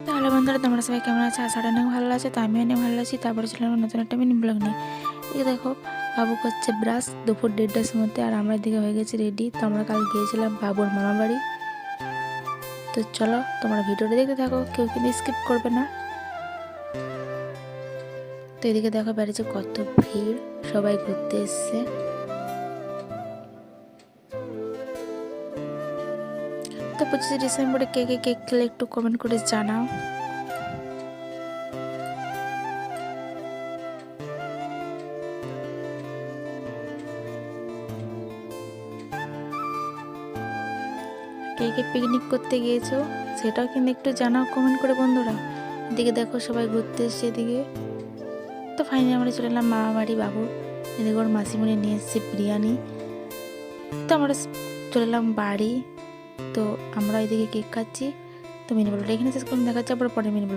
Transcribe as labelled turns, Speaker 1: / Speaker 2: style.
Speaker 1: তাহলে বন্ধুরা তোমরা সবাই কেমন আছে? আশা অনেক ভালো আছে, তো আমি অনেক ভালো আছি। তারপরে ছিলাম নতুন একটা মিনি ব্লগ নিয়ে। এই দেখো বাবু করছে ব্রাশ দুপুর 1:30টার সময়তে, আর আমরা এদিকে হয়ে গেছি রেডি। তো আমরা কাল গিয়েছিলাম বাবুর মামা বাড়ি। তো চলো তোমরা ভিডিওটা দেখতে থাকো, কেউ কিন্তু স্কিপ করবে না। তো এদিকে দেখো বেড়েছে কত ভিড়, সবাই ঘুরতে এসছে। তো 25শে ডিসেম্বরে কে কে কেক খেলে একটু কমেন্ট করে জানাও। কে কে পিকনিক করতে গিয়েছো সেটাও কিন্তু একটু জানাও কমেন্ট করে বন্ধুরা। এদিকে দেখো সবাই ঘুরতে এসছে এদিকে। তো ফাইনালি আমরা চলে এলাম মামা বাড়ি বাবুর। এদিকে ওর মাসিমণি নিয়ে এসছে বিরিয়ানি। তো আমরা চলে এলাম বাড়ি। তো আমরা এদিকে কেক খাচ্ছি। তো মিনি ব্লগটা এখানে শেষ করে দেখাচ্ছি আবার পরে মিনি ব্লগ।